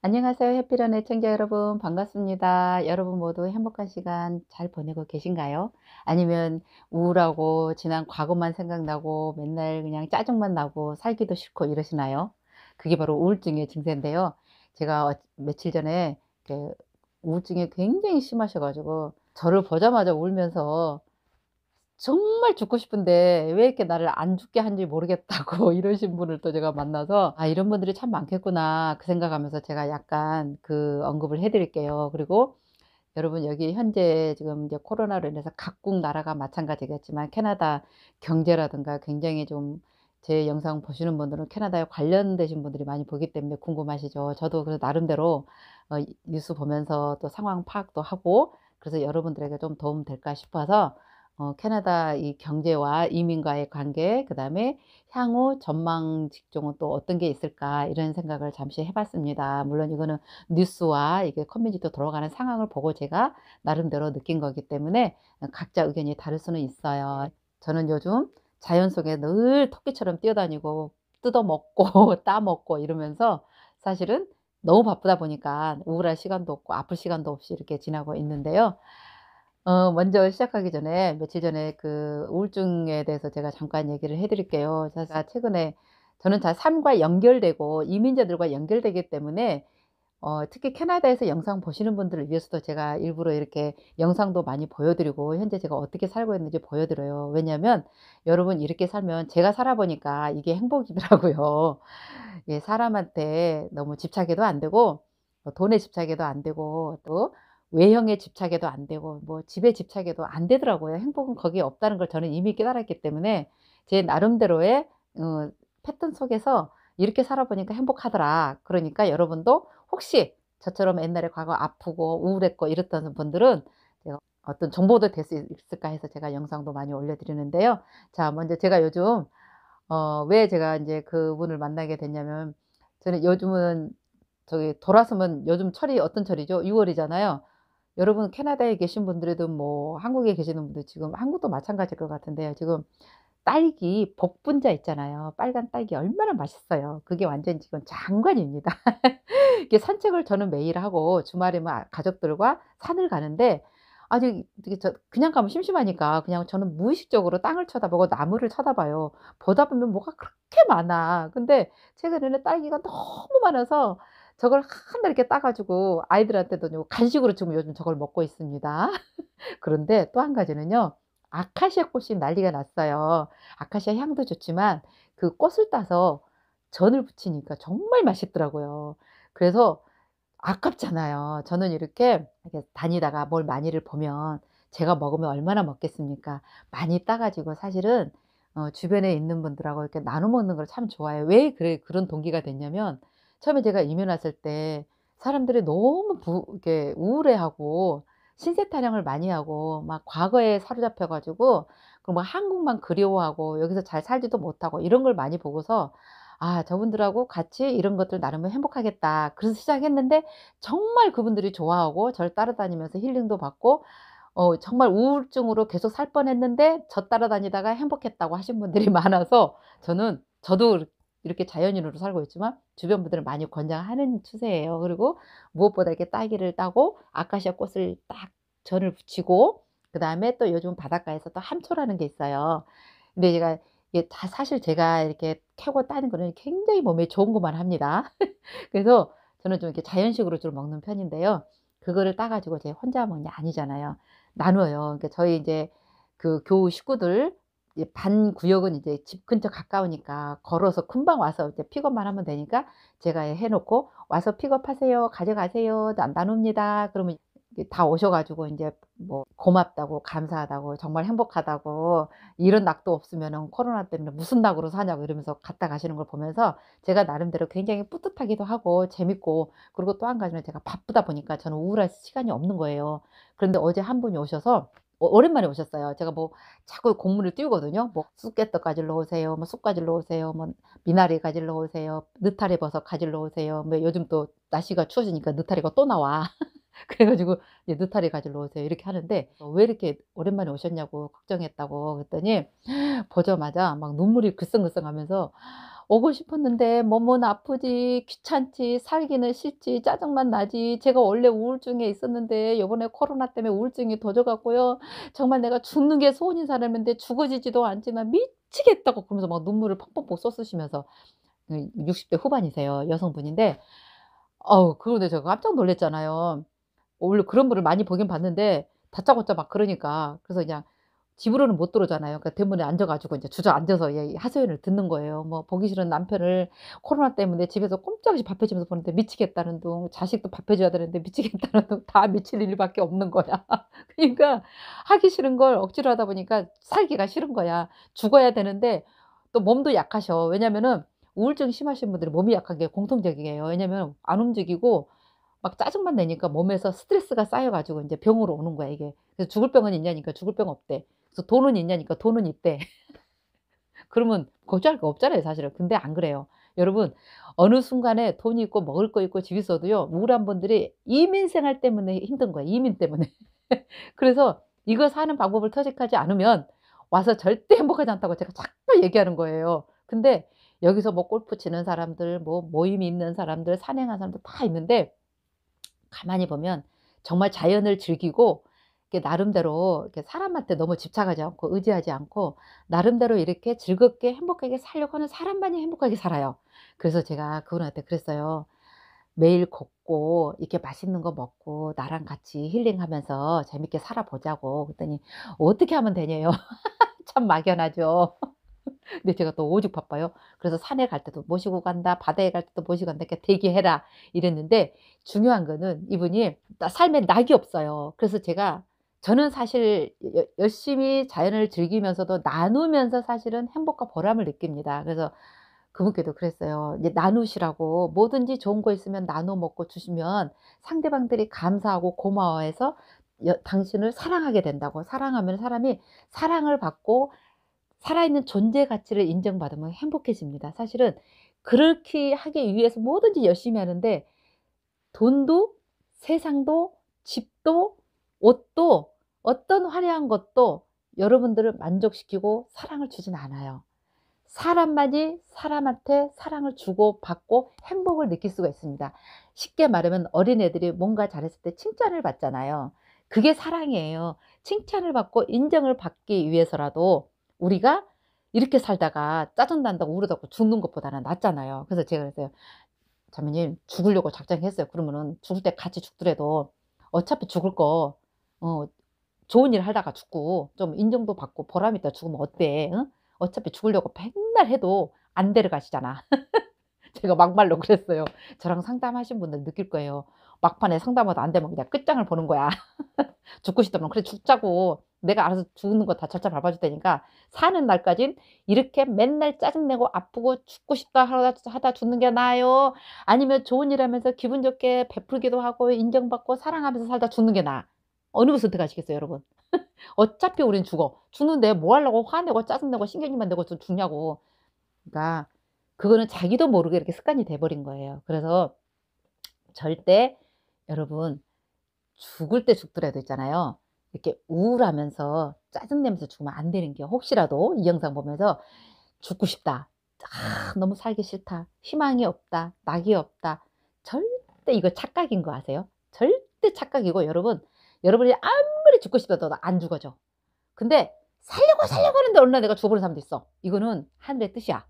안녕하세요. 해피런 애청자 여러분 반갑습니다. 여러분 모두 행복한 시간 잘 보내고 계신가요? 아니면 우울하고 지난 과거만 생각나고 맨날 그냥 짜증만 나고 살기도 싫고 이러시나요? 그게 바로 우울증의 증세인데요. 제가 며칠 전에 우울증이 굉장히 심하셔 가지고 저를 보자마자 울면서 정말 죽고 싶은데 왜 이렇게 나를 안 죽게 하는지 모르겠다고 이러신 분을 또 제가 만나서 '아 이런 분들이 참 많겠구나.' 그 생각하면서 제가 약간 언급을 해 드릴게요. 그리고 여러분 여기 현재 지금 이제 코로나로 인해서 각국 나라가 마찬가지겠지만 캐나다 경제라든가 굉장히 좀 제 영상 보시는 분들은 캐나다에 관련되신 분들이 많이 보기 때문에 궁금하시죠. 저도 그래서 나름대로 뉴스 보면서 또 상황 파악도 하고 그래서 여러분들에게 좀 도움 될까 싶어서 캐나다 이 경제와 이민과의 관계 그다음에 향후 전망 직종은 또 어떤 게 있을까 이런 생각을 잠시 해 봤습니다. 물론 이거는 뉴스와 이게 커뮤니티로 돌아가는 상황을 보고 제가 나름대로 느낀 거기 때문에 각자 의견이 다를 수는 있어요. 저는 요즘 자연 속에 늘 토끼처럼 뛰어다니고 뜯어먹고 따먹고 이러면서 사실은 너무 바쁘다 보니까 우울할 시간도 없고 아플 시간도 없이 이렇게 지나고 있는데요. 먼저 시작하기 전에 며칠 전에 우울증에 대해서 제가 잠깐 얘기를 해 드릴게요. 제가 최근에 저는 다 삶과 연결되고 이민자들과 연결되기 때문에 특히 캐나다에서 영상 보시는 분들을 위해서도 제가 일부러 이렇게 영상도 많이 보여 드리고 현재 제가 어떻게 살고 있는지 보여 드려요. 왜냐하면 여러분 이렇게 살면 제가 살아 보니까 이게 행복이더라고요. 예, 사람한테 너무 집착해도 안 되고 돈에 집착해도 안 되고 또 외형에 집착해도 안 되고 뭐 집에 집착해도 안 되더라고요. 행복은 거기에 없다는 걸 저는 이미 깨달았기 때문에 제 나름대로의 어 패턴 속에서 '이렇게 살아 보니까 행복하더라.' 그러니까 여러분도 혹시 저처럼 옛날에 과거 아프고 우울했고 이랬던 분들은 제가 어떤 정보도 될 수 있을까 해서 제가 영상도 많이 올려 드리는데요. 자, 먼저 제가 요즘 왜 제가 인제 그분을 만나게 됐냐면 저는 요즘은 저기 돌아서면 요즘 철이 어떤 철이죠? 6 월이잖아요. 여러분 캐나다에 계신 분들에도 뭐 한국에 계시는 분들 지금 한국도 마찬가지일 것 같은데요. 지금 딸기 복분자 있잖아요. 빨간 딸기 얼마나 맛있어요. 그게 완전 지금 장관입니다. 이게 산책을 저는 매일 하고 주말에만 가족들과 산을 가는데 아주 이게 그냥 가면 심심하니까 그냥 저는 무의식적으로 땅을 쳐다보고 나무를 쳐다봐요. 보다 보면 뭐가 그렇게 많아. 근데 최근에는 딸기가 너무 많아서 저걸 하나 이렇게 따 가지고 아이들한테도 요 간식으로 지금 요즘 저걸 먹고 있습니다. 그런데 또 한 가지는요. 아카시아 꽃이 난리가 났어요. 아카시아 향도 좋지만 그 꽃을 따서 전을 부치니까 정말 맛있더라고요. 그래서 아깝잖아요. 저는 이렇게 다니다가 뭘 많이를 보면 제가 먹으면 얼마나 먹겠습니까? 많이 따 가지고 사실은 주변에 있는 분들하고 이렇게 나눠 먹는 걸 참 좋아해요. 왜 그런 동기가 됐냐면 처음에 제가 이민 왔을 때 사람들이 너무 이렇게 우울해하고 신세 타령을 많이 하고 막 과거에 사로잡혀 가지고 막 한국만 그리워하고 여기서 잘 살지도 못하고 이런 걸 많이 보고서 '아 저분들하고 같이 이런 것들 나누면 행복하겠다.' 그래서 시작했는데 정말 그분들이 좋아하고 저를 따라다니면서 힐링도 받고 정말 우울증으로 계속 살 뻔했는데 저 따라다니다가 행복했다고 하신 분들이 많아서 저도 이렇게 자연인으로 살고 있지만 주변 분들은 많이 권장하는 추세예요. 그리고 무엇보다 이렇게 딸기를 따고 아카시아 꽃을 딱 전을 붙이고 그다음에 또 요즘 바닷가에서 또 함초라는 게 있어요. 근데 제가 이게 다 사실 제가 이렇게 캐고 따는 거는 굉장히 몸에 좋은 것만 합니다. 그래서 저는 좀 이렇게 자연식으로 주로 먹는 편인데요. 그거를 따 가지고 제가 혼자 먹는 게 아니잖아요. 나눠요. 그러니까 저희 인제 교우 식구들 이제 반 구역은 이제 집 근처 가까우니까 걸어서 금방 와서 이제 픽업만 하면 되니까 제가 해 놓고 "와서 픽업하세요. 가져가세요. 나눕니다." 그러면 이게 다 오셔 가지고 인제 뭐 고맙다고 감사하다고 정말 행복하다고 "이런 낙도 없으면은 코로나 때문에 무슨 낙으로 사냐."고 이러면서 갔다 가시는 걸 보면서 제가 나름대로 굉장히 뿌듯하기도 하고 재밌고 그리고 또 한 가지는 제가 바쁘다 보니까 저는 우울할 시간이 없는 거예요. 그런데 어제 한 분이 오셔서 오랜만에 오셨어요. 제가 뭐 자꾸 공문을 띄우거든요. 뭐 쑥개떡 가지러 오세요. 뭐 쑥 가지러 오세요. 뭐 미나리 가지러 오세요. 느타리 버섯 가지러 오세요. 뭐 요즘 또 날씨가 추워지니까 느타리가 또 나와. 그래 가지고 이제 "느타리 가지러 오세요." 이렇게 하는데 왜 이렇게 오랜만에 오셨냐고 걱정했다고 그랬더니 보자마자 막 눈물이 글썽글썽하면서 오고 싶었는데 몸은 아프지 귀찮지 살기는 싫지 짜증만 나지. 제가 원래 우울증에 있었는데 요번에 코로나 때문에 우울증이 도져 갖고요. 정말 내가 죽는 게 소원인 사람인데 죽어지지도 않지만 미치겠다고 그러면서 막 눈물을 펑펑펑 쏟으시면서 60대 후반이세요. 여성분인데 그런데 제가 깜짝 놀랐잖아요. 원래 그런 분을 많이 보긴 봤는데 다짜고짜 막 그러니까. 그래서 그냥 집으로는 못 들어오잖아요. 그러니까 대문에 앉아 가지고 인제 주저앉아서 이 하소연을 듣는 거예요. 뭐 보기 싫은 남편을 코로나 때문에 집에서 꼼짝없이 밥해 주면서 보는데 미치겠다는 둥, 자식도 밥해 줘야 되는데 미치겠다는 둥, 다 미칠 일밖에 없는 거야. 그러니까 하기 싫은 걸 억지로 하다 보니까 살기가 싫은 거야. 죽어야 되는데 또 몸도 약하셔. 왜냐면은 우울증 심하신 분들은 몸이 약한 게 공통적이에요. 왜냐면 안 움직이고 막 짜증만 내니까 몸에서 스트레스가 쌓여 가지고 인제 병으로 오는 거야 이게. 그래서 "죽을 병은 있냐?"니까 "죽을 병 없대." 그래서 "돈은 있냐?"니까 "돈은 있대." 그러면 걱정할 거 없잖아요 사실은. 근데 안 그래요. 여러분 어느 순간에 돈이 있고 먹을 거 있고 집 있어도요 우울한 분들이 이민 생활 때문에 힘든 거예요 이민 때문에. 그래서 이거 사는 방법을 터득하지 않으면 와서 절대 행복하지 않다고 제가 자꾸 얘기하는 거예요. 근데 여기서 뭐 골프 치는 사람들 뭐 모임이 있는 사람들 산행하는 사람들 다 있는데 가만히 보면 정말 자연을 즐기고 이렇게 나름대로 이렇게 사람한테 너무 집착하지 않고 의지하지 않고 나름대로 이렇게 즐겁게 행복하게 살려고 하는 사람만이 행복하게 살아요. 그래서 제가 그분한테 그랬어요. "매일 걷고 이렇게 맛있는 거 먹고 나랑 같이 힐링하면서 재밌게 살아보자고." 그랬더니 "어떻게 하면 되냐요." 참 막연하죠. 근데 제가 또 오죽 바빠요. 그래서 "산에 갈 때도 모시고 간다. 바다에 갈 때도 모시고 간다. 그러니까 대기해라." 이랬는데 중요한 거는 이분이 삶에 낙이 없어요. 그래서 저는 사실 열심히 자연을 즐기면서도 나누면서 사실은 행복과 보람을 느낍니다. 그래서 그분께도 그랬어요. 이제 나누시라고 뭐든지 좋은 거 있으면 나눠 먹고 주시면 상대방들이 감사하고 고마워해서 당신을 사랑하게 된다고. 사랑하면 사람이 사랑을 받고 살아있는 존재 가치를 인정받으면 행복해집니다. 사실은 그렇게 하기 위해서 뭐든지 열심히 하는데 돈도 세상도 집도 옷도 어떤 화려한 것도 여러분들을 만족시키고 사랑을 주진 않아요. 사람만이 사람한테 사랑을 주고받고 행복을 느낄 수가 있습니다. 쉽게 말하면 어린애들이 뭔가 잘했을 때 칭찬을 받잖아요. 그게 사랑이에요. 칭찬을 받고 인정을 받기 위해서라도 우리가 이렇게 살다가 짜증 난다고 울어갖고 죽는 것보다는 낫잖아요. 그래서 제가 그랬어요. "자매님 죽으려고 작정했어요. 그러면은 죽을 때 같이 죽더라도 어차피 죽을 거 어 좋은 일 하다가 죽고 좀 인정도 받고 보람 있다 죽으면 어때? 응? 어차피 죽으려고 맨날 해도 안 데려가시잖아." 제가 막말로 그랬어요. 저랑 상담하신 분들 느낄 거예요. 막판에 상담하다 안 되면 그냥 끝장을 보는 거야. 죽고 싶다면 "그래 죽자고. 내가 알아서 죽는 거 다 절차 밟아 줄 테니까 사는 날까진 이렇게 맨날 짜증 내고 아프고 죽고 싶다 하다 죽는 게 나아요? 아니면 좋은 일 하면서 기분 좋게 베풀기도 하고 인정받고 사랑하면서 살다 죽는 게 나아?" 어느 거 선택하시겠어요 여러분? 어차피 우린 죽어. 죽는데 뭐 하려고 화내고 짜증내고 신경질만 내고 저 죽냐고. 그러니까 그거는 자기도 모르게 이렇게 습관이 돼 버린 거예요. 그래서 절대 여러분 죽을 때 죽더라도 있잖아요. 이렇게 우울하면서 짜증 내면서 죽으면 안 되는 게 혹시라도 이 영상 보면서 '죽고 싶다. 너무 살기 싫다. 희망이 없다. 낙이 없다.' 절대 이거 착각인 거 아세요? 절대 착각이고 여러분이 아무리 죽고 싶어도 안 죽어져. 근데 살려고 하는데 어느 날 내가 죽어버리는 사람도 있어. 이거는 하늘의 뜻이야.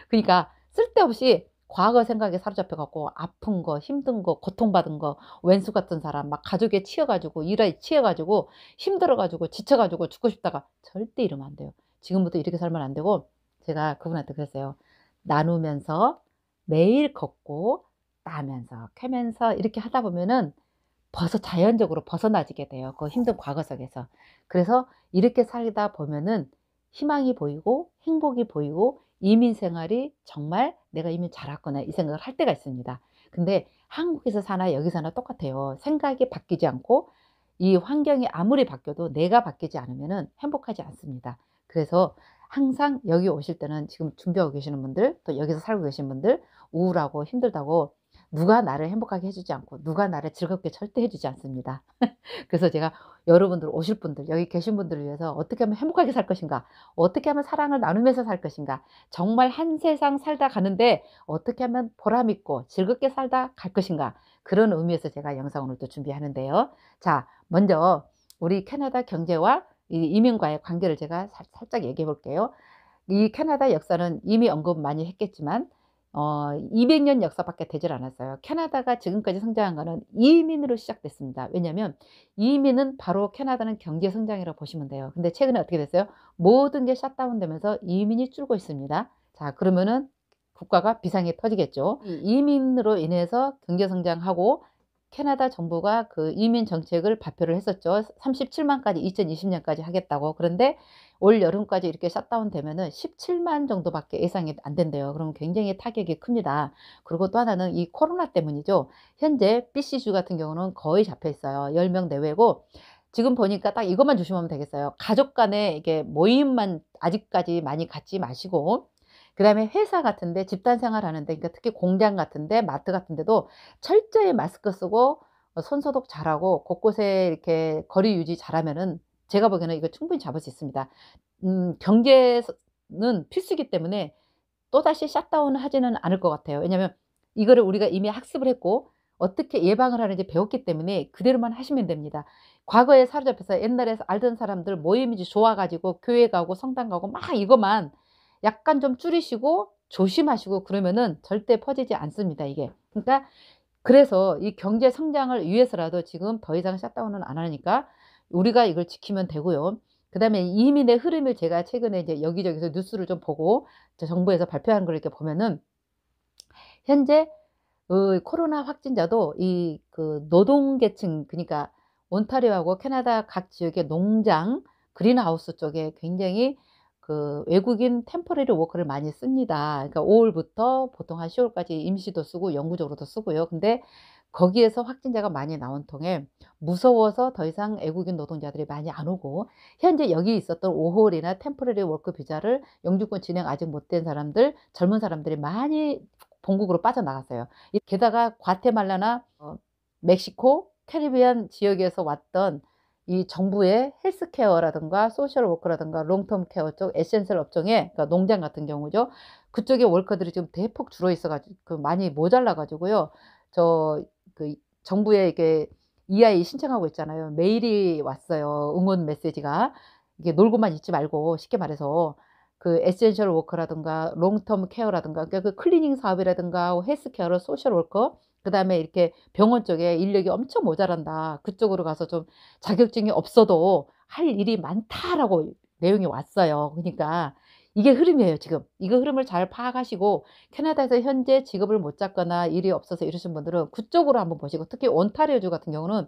그러니까 쓸데없이 과거 생각에 사로잡혀 갖고 아픈 거, 힘든 거, 고통받은 거, 왼수 같은 사람 막 가족에 치여 가지고 일에 치여 가지고 힘들어 가지고 지쳐 가지고 죽고 싶다가 절대 이러면 안 돼요. 지금부터 이렇게 살면 안 되고 제가 그분한테 그랬어요. 나누면서 매일 걷고 따면서 캐면서 이렇게 하다 보면은 자연적으로 벗어나지게 돼요, 그 힘든 과거 속에서. 그래서 이렇게 살다 보면은 희망이 보이고 행복이 보이고 이민 생활이 정말 '내가 이민 잘 왔구나.' 이 생각을 할 때가 있습니다. 근데 한국에서 사나 여기 사나 똑같아요. 생각이 바뀌지 않고 이 환경이 아무리 바뀌어도 내가 바뀌지 않으면은 행복하지 않습니다. 그래서 항상 여기 오실 때는 지금 준비하고 계시는 분들 또 여기서 살고 계신 분들 우울하고 힘들다고 누가 나를 행복하게 해 주지 않고 누가 나를 즐겁게 절대 해 주지 않습니다. 그래서 제가 여러분들 오실 분들 여기 계신 분들을 위해서 어떻게 하면 행복하게 살 것인가? 어떻게 하면 사랑을 나누면서 살 것인가? 정말 한 세상 살다 가는데 어떻게 하면 보람 있고 즐겁게 살다 갈 것인가? 그런 의미에서 제가 영상 오늘 또 준비하는데요. 자, 먼저 우리 캐나다 경제와 이 이민과의 관계를 제가 살짝 얘기해 볼게요. 이 캐나다 역사는 이미 언급 많이 했겠지만 200년 역사밖에 되질 않았어요. 캐나다가 지금까지 성장한 거는 이민으로 시작됐습니다. 왜냐하면 이민은 바로 캐나다는 경제 성장이라고 보시면 돼요. 근데 최근에 어떻게 됐어요? 모든 게 셧다운 되면서 이민이 줄고 있습니다. 자, 그러면은 국가가 비상이 터지겠죠. 이 이민으로 인해서 경제 성장하고 캐나다 정부가 그 이민 정책을 발표를 했었죠. 37만까지 2020년까지 하겠다고. 그런데 올 여름까지 이렇게 셧다운 되면은 17만 정도밖에 예상이 안 된대요. 그럼 굉장히 타격이 큽니다. 그리고 또 하나는 이 코로나 때문이죠. 현재 BC주 같은 경우는 거의 잡혀 있어요. 10명 내외고 지금 보니까 딱 이것만 조심하면 되겠어요. 가족 간에 이게 모임만 아직까지 많이 갖지 마시고 그다음에 회사 같은데 집단 생활하는데 그러니까 특히 공장 같은데 마트 같은 데도 철저히 마스크 쓰고 손 소독 잘하고 곳곳에 이렇게 거리 유지 잘하면은 제가 보기에는 이거 충분히 잡을 수 있습니다. 경제는 필수이기 때문에 또다시 셧다운을 하지는 않을 것 같아요. 왜냐하면 이거를 우리가 이미 학습을 했고 어떻게 예방을 하는지 배웠기 때문에 그대로만 하시면 됩니다. 과거에 사로잡혀서 옛날에 알던 사람들 모임이 좋아 가지고 교회 가고 성당 가고 막 이것만 약간 좀 줄이시고 조심하시고 그러면은 절대 퍼지지 않습니다, 이게. 그러니까 그래서 이 경제 성장을 위해서라도 지금 더 이상 셧다운은 안 하니까 우리가 이걸 지키면 되고요. 그다음에 이민의 흐름을 제가 최근에 이제 여기저기서 뉴스를 좀 보고 정부에서 발표한 걸 이렇게 보면은 현재 코로나 확진자도 이 그 노동계층 그러니까 온타리오하고 캐나다 각 지역의 농장, 그린하우스 쪽에 굉장히 그 외국인 템포러리 워커를 많이 씁니다. 그러니까 5 월부터 보통 한 10 월까지 임시도 쓰고 영구적으로도 쓰고요. 근데 거기에서 확진자가 많이 나온 통에 무서워서 더 이상 외국인 노동자들이 많이 안 오고 현재 여기 있었던 5 월이나 템포러리 워커 비자를 영주권 진행 아직 못 된 사람들, 젊은 사람들이 많이 본국으로 빠져나갔어요. 게다가 과테말라나 멕시코, 캐리비안 지역에서 왔던 이 정부의 헬스케어라든가 소셜 워커라든가 롱텀 케어 쪽 에센셜 업종에 그러니까 농장 같은 경우죠. 그쪽에 워커들이 지금 대폭 줄어 있어 가지고 그 많이 모자라 가지고요. 그 정부에 이게 EI 신청하고 있잖아요. 메일이 왔어요. 응원 메시지가. 이게 놀고만 있지 말고 쉽게 말해서 그 에센셜 워커라든가 롱텀 케어라든가 그러니까 그 클리닝 사업이라든가 헬스케어로 소셜 워커 그다음에 이렇게 병원 쪽에 인력이 엄청 모자란다. 그쪽으로 가서 좀 자격증이 없어도 할 일이 많다라고 내용이 왔어요. 그러니까 이게 흐름이에요, 지금. 이거 흐름을 잘 파악하시고 캐나다에서 현재 직업을 못 잡거나 일이 없어서 이러신 분들은 그쪽으로 한번 보시고 특히 온타리오주 같은 경우는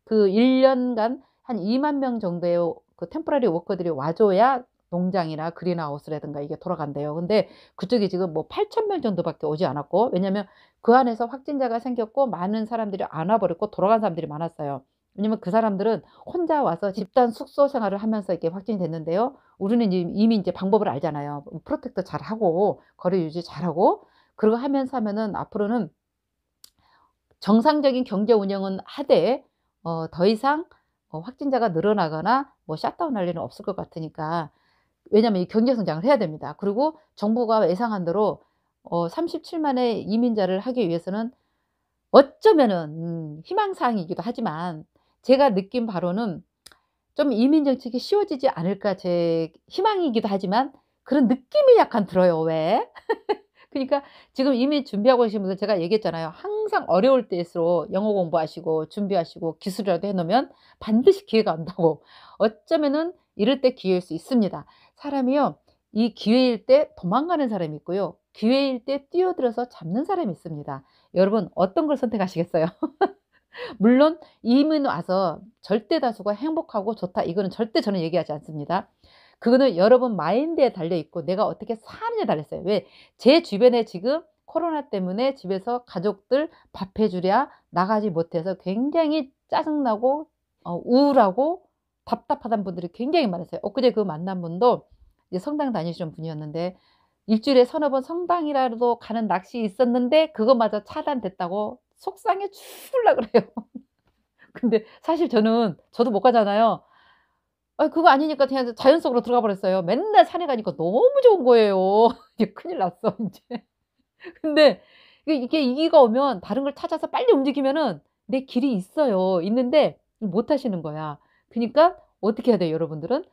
그 1 년간 한 2만 명 정도의 그 템포러리 워커들이 와 줘야 농장이나 그린하우스라든가 이게 돌아간대요. 근데 그쪽이 지금 뭐 8천 명 정도밖에 오지 않았고 왜냐면 그 안에서 확진자가 생겼고 많은 사람들이 안 와 버렸고 돌아간 사람들이 많았어요. 왜냐면 그 사람들은 혼자 와서 집단 숙소 생활을 하면서 이렇게 확진이 됐는데요. 우리는 이미 인제 방법을 알잖아요. 프로텍터 잘하고 거리 유지 잘하고 그러고 하면서 하면은 앞으로는 정상적인 경제 운영은 하되 더 이상 확진자가 늘어나거나 뭐 셧다운할 일은 없을 것 같으니까 왜냐하면 이 경제 성장을 해야 됩니다. 그리고 정부가 예상한 대로 37만의 이민자를 하기 위해서는 어쩌면은 희망사항이기도 하지만 제가 느낀 바로는 좀 '이민 정책이 쉬워지지 않을까.' 제 희망이기도 하지만 그런 느낌이 약간 들어요 왜. 그러니까 지금 이미 준비하고 계신 분들 제가 얘기했잖아요. 항상 어려울 때일수록 영어 공부하시고 준비하시고 기술이라도 해 놓으면 반드시 기회가 온다고. 어쩌면은 이럴 때 기회일 수 있습니다. 사람이요. 이 기회일 때 도망가는 사람이 있고요. 기회일 때 뛰어들어서 잡는 사람이 있습니다. 여러분 어떤 걸 선택하시겠어요? 물론 이민 와서 절대 다수가 행복하고 좋다 이거는 절대 저는 얘기하지 않습니다. 그거는 여러분 마인드에 달려 있고 내가 어떻게 사느냐에 달려 있어요. 왜? 제 주변에 지금 코로나 때문에 집에서 가족들 밥 해 주랴 나가지 못해서 굉장히 짜증나고 우울하고 답답하다는 분들이 굉장히 많으세요. 엊그제 그 만난 분도 이제 성당 다니시는 분이었는데 일주일에 서너 번 성당이라도 가는 낯이 있었는데 그것마저 차단됐다고 속상해 죽을라 그래요. 근데 사실 저도 못 가잖아요. 그거 아니니까 그냥 자연 속으로 들어가 버렸어요. 맨날 산에 가니까 너무 좋은 거예요. 이제 큰일 났어 인제. 근데 이게 이기가 오면 다른 걸 찾아서 빨리 움직이면은 내 길이 있어요. 있는데 못 하시는 거야. 그니까 어떻게 해야 돼요 여러분들은?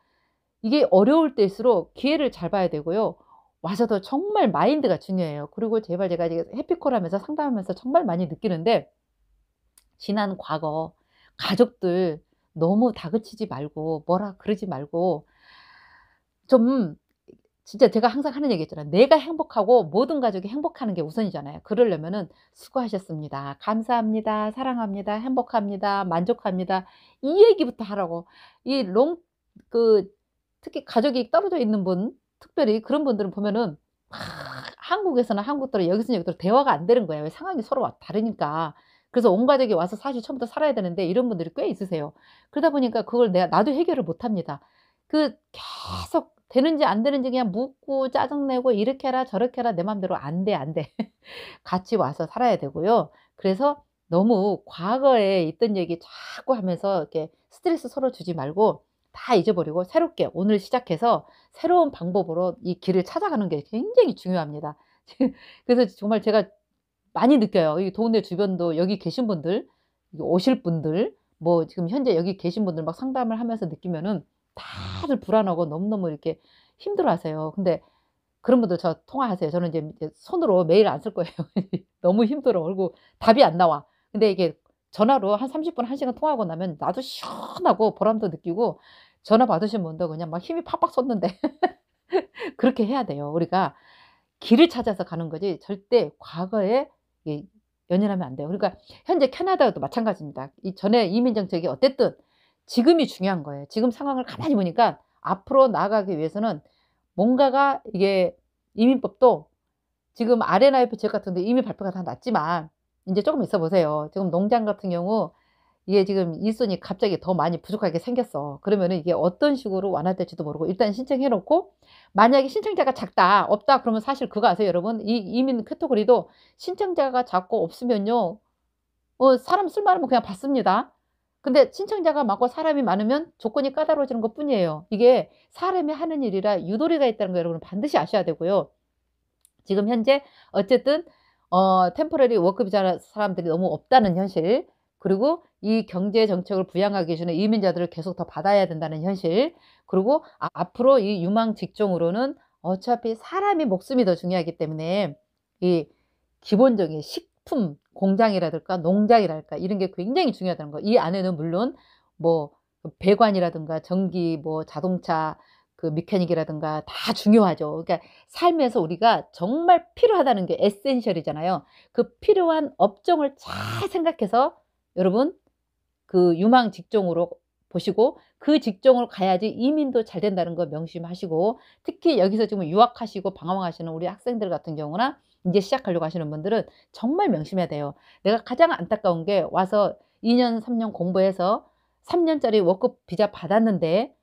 이게 어려울 때일수록 기회를 잘 봐야 되고요. 와서도 정말 마인드가 중요해요. 그리고 제발 제가 이제 해피콜 하면서 상담하면서 정말 많이 느끼는데 지난 과거 가족들 너무 다그치지 말고 뭐라 그러지 말고 좀 진짜 제가 항상 하는 얘기 있잖아요. 내가 행복하고 모든 가족이 행복하는 게 우선이잖아요. 그러려면은 "수고하셨습니다. 감사합니다. 사랑합니다. 행복합니다. 만족합니다." 이 얘기부터 하라고. 이 롱 그 특히 가족이 떨어져 있는 분 특별히 그런 분들은 보면은 막 한국에서는 한국대로 여기서는 여기대로 대화가 안 되는 거예요. 상황이 서로 다르니까. 그래서 온 가족이 와서 사실 처음부터 살아야 되는데 이런 분들이 꽤 있으세요. 그러다 보니까 그걸 나도 해결을 못 합니다. 계속 되는지 안 되는지 그냥 묻고 짜증 내고 "이렇게 해라 저렇게 해라." 내 맘대로 "안 돼, 안 돼." 같이 와서 살아야 되고요. 그래서 너무 과거에 있던 얘기 자꾸 하면서 이렇게 스트레스 서로 주지 말고 다 잊어버리고 새롭게 오늘 시작해서 새로운 방법으로 이 길을 찾아가는 게 굉장히 중요합니다. 그래서 정말 제가 많이 느껴요. 이 동네 주변도 여기 계신 분들, 오실 분들, 뭐 지금 현재 여기 계신 분들 막 상담을 하면서 느끼면은 다들 불안하고 너무너무 이렇게 힘들어하세요. 근데 그런 분들 저 통화하세요. 저는 이제 손으로 메일 안 쓸 거예요. 너무 힘들어. 그리고 답이 안 나와. 근데 이게 전화로 한 30 분, 1 시간 통화하고 나면 나도 시원하고 보람도 느끼고 전화 받으신 분도 그냥 막 힘이 팍팍 솟는데 그렇게 해야 돼요. 우리가 길을 찾아서 가는 거지 절대 과거에 이 연연하면 안 돼요. 그러니까 현재 캐나다도 마찬가지입니다. 이 전에 이민 정책이 어땠든 지금이 중요한 거예요. 지금 상황을 가만히 보니까 앞으로 나아가기 위해서는 뭔가가 이게 이민법도 지금 RNIP 지역 같은 데 이미 발표가 다 났지만 인제 쪼금 있어 보세요. 지금 농장 같은 경우 이게 지금 일손이 갑자기 더 많이 부족하게 생겼어. 그러면은 이게 어떤 식으로 완화될지도 모르고 일단 신청해 놓고 만약에 신청자가 작다, 없다 그러면 사실 그거 아세요 여러분? 이 이민 카테고리도 신청자가 작고 없으면요. 사람 수많으면 그냥 받습니다. 근데 신청자가 많고 사람이 많으면 조건이 까다로워지는 것뿐이에요. 이게 사람이 하는 일이라 유도리가 있다는 거 여러분 반드시 아셔야 되고요. 지금 현재 어쨌든 템포러리 워크 비자 사람들이 너무 없다는 현실, 그리고 이 경제 정책을 부양하기 위해서는 이민자들을 계속 더 받아야 된다는 현실, 그리고 앞으로 이 유망 직종으로는 어차피 사람이 목숨이 더 중요하기 때문에 이 기본적인 식품 공장이라든가 농장이랄까 이런 게 굉장히 중요하다는 거. 이 안에는 물론 뭐 배관이라든가 전기 뭐 자동차 미케닉이라든가 다 중요하죠. 그러니까 삶에서 우리가 정말 필요하다는 게 에센셜이잖아요. 그 필요한 업종을 잘 생각해서 여러분 유망 직종으로 보시고 그 직종으로 가야지 이민도 잘 된다는 거 명심하시고, 특히 여기서 지금 유학하시고 방황하시는 우리 학생들 같은 경우나 인제 시작하려고 하시는 분들은 정말 명심해야 돼요. 내가 가장 안타까운 게 와서 2년 3년 공부해서 3 년짜리 워크 비자 받았는데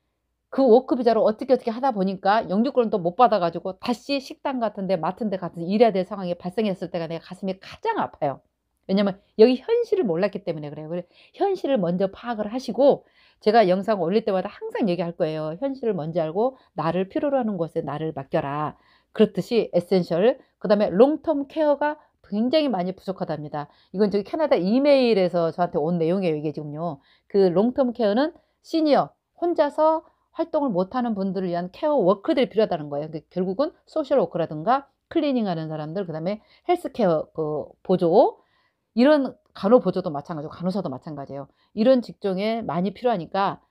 그 워크 비자로 어떻게 하다 보니까 영주권을 또 못 받아 가지고 다시 식당 같은 데 마트 데 가서 일해야 될 상황이 발생했을 때가 내 가슴이 가장 아파요. 왜냐면 여기 현실을 몰랐기 때문에 그래요. 현실을 먼저 파악을 하시고 제가 영상 올릴 때마다 항상 얘기할 거예요. "현실을 먼저 알고 나를 필요로 하는 곳에 나를 맡겨라." 그렇듯이 에센셜 그다음에 롱텀 케어가 굉장히 많이 부족하답니다. 이건 저기 캐나다 이메일에서 저한테 온 내용이에요 이게 지금요. 롱텀 케어는 시니어 혼자서 활동을 못하는 분들을 위한 케어 워크들이 필요하다는 거예요. 결국은 소셜 워커라든가 클리닝하는 사람들, 그다음에 헬스케어 보조, 이런 간호보조도 마찬가지고 간호사도 마찬가지예요. 이런 직종에 많이 필요하니까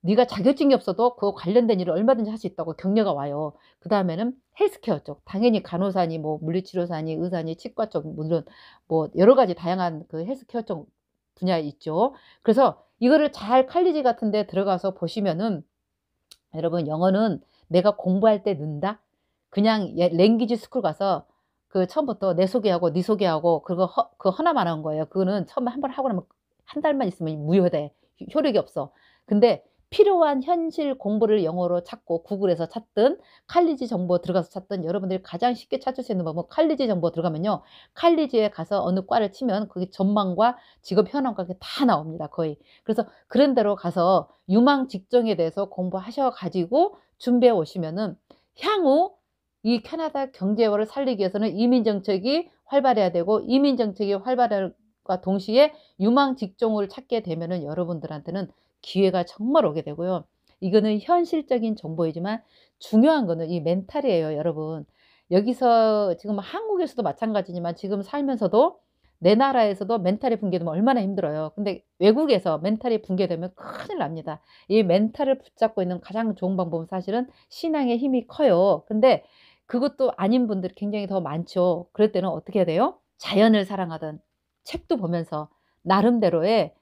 네가 자격증이 없어도 그 관련된 일을 얼마든지 할 수 있다고 격려가 와요. 그다음에는 헬스케어 쪽 당연히 간호사니 뭐 물리치료사니 의사니 치과 쪽 물론 뭐 여러 가지 다양한 헬스케어 쪽 분야 있죠. 그래서 이거를 잘 칼리지 같은 데 들어가서 보시면은 여러분 영어는 내가 공부할 때 는다? 그냥 랭귀지 스쿨 가서 처음부터 내 소개하고 네 소개하고 그거 하나만 한 거예요. 그거는 처음에 한 번 하고 나면 한 달만 있으면 무효돼. 효력이 없어. 근데 필요한 현실 공부를 영어로 찾고 구글에서 찾든 칼리지 정보 들어가서 찾든 여러분들이 가장 쉽게 찾을 수 있는 방법은 칼리지 정보 들어가면요. 칼리지에 가서 어느 과를 치면 거기 전망과 직업 현황과 그게 다 나옵니다, 거의. 그래서 그런 데로 가서 유망 직종에 대해서 공부하셔 가지고 준비해 오시면은 향후 이 캐나다 경제화를 살리기 위해서는 이민 정책이 활발해야 되고 이민 정책이 활발함과 동시에 유망 직종을 찾게 되면은 여러분들한테는 기회가 정말 오게 되고요. 이거는 현실적인 정보이지만 중요한 거는 이 멘탈이에요, 여러분. 여기서 지금 한국에서도 마찬가지지만 지금 살면서도 내 나라에서도 멘탈이 붕괴되면 얼마나 힘들어요. 근데 외국에서 멘탈이 붕괴되면 큰일 납니다. 이 멘탈을 붙잡고 있는 가장 좋은 방법은 사실은 신앙의 힘이 커요. 근데 그것도 아닌 분들이 굉장히 더 많죠. 그럴 때는 어떻게 해야 돼요? 자연을 사랑하든 책도 보면서 나름대로의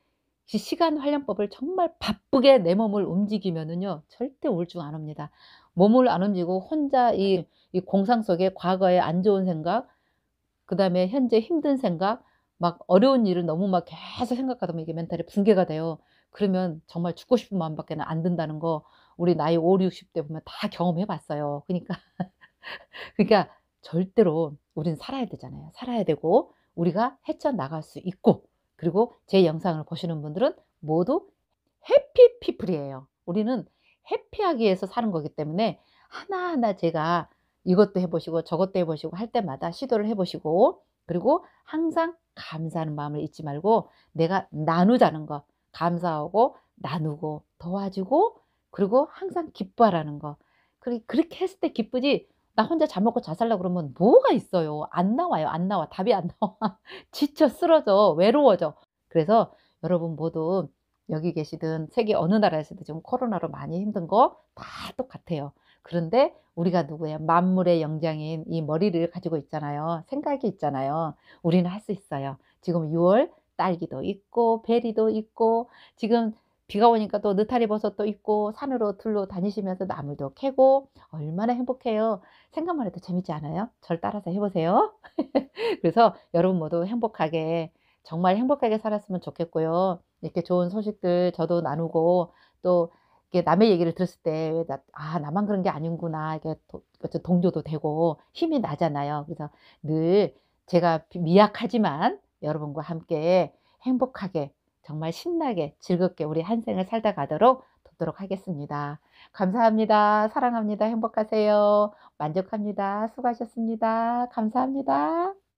시간 활용법을 정말 바쁘게 내 몸을 움직이면은요 절대 우울증 안 옵니다. 몸을 안 움직이고 혼자 이 공상 속에 과거의 안 좋은 생각, 그다음에 현재 힘든 생각, 막 어려운 일을 너무 막 계속 생각하다 보면 이게 멘탈이 붕괴가 돼요. 그러면 정말 죽고 싶은 마음밖에는 안 든다는 거 우리 나이 50-60대 보면 다 경험해 봤어요. 그러니까 절대로 우리는 살아야 되잖아요. 살아야 되고 우리가 헤쳐나갈 수 있고, 그리고 제 영상을 보시는 분들은 모두 해피 피플이에요. 우리는 해피하기 위해서 사는 거기 때문에 하나하나 제가 이것도 해 보시고 저것도 해 보시고 할 때마다 시도를 해 보시고, 그리고 항상 감사하는 마음을 잊지 말고 내가 나누자는 거, 감사하고 나누고 도와주고, 그리고 항상 기뻐하라는 거. 그렇게 했을 때 기쁘지, 나 혼자 잘 먹고 잘 살려고 그러면 뭐가 있어요. 안 나와요. 안 나와. 답이 안 나와. 지쳐 쓰러져. 외로워져. 그래서 여러분 모두 여기 계시든 세계 어느 나라에서도 지금 코로나로 많이 힘든 거 다 똑같아요. 그런데 우리가 누구예요? 만물의 영장인 이 머리를 가지고 있잖아요. 생각이 있잖아요. 우리는 할 수 있어요. 지금 6월 딸기도 있고 베리도 있고, 지금 비가 오니까 또 느타리 버섯도 있고 산으로 들로 다니시면서 나물도 캐고 얼마나 행복해요. 생각만 해도 재밌지 않아요? 절 따라서 해 보세요. 그래서 여러분 모두 행복하게, 정말 행복하게 살았으면 좋겠고요. 이렇게 좋은 소식들 저도 나누고, 또 이렇게 남의 얘기를 들었을 때 왜 '아 나만 그런 게 아니구나.' 이게 좀 동조도 되고 힘이 나잖아요. 그래서 늘 제가 미약하지만 여러분과 함께 행복하게 정말 신나게 즐겁게 우리 한 생을 살다 가도록 돕도록 하겠습니다. 감사합니다. 사랑합니다. 행복하세요. 만족합니다. 수고하셨습니다. 감사합니다.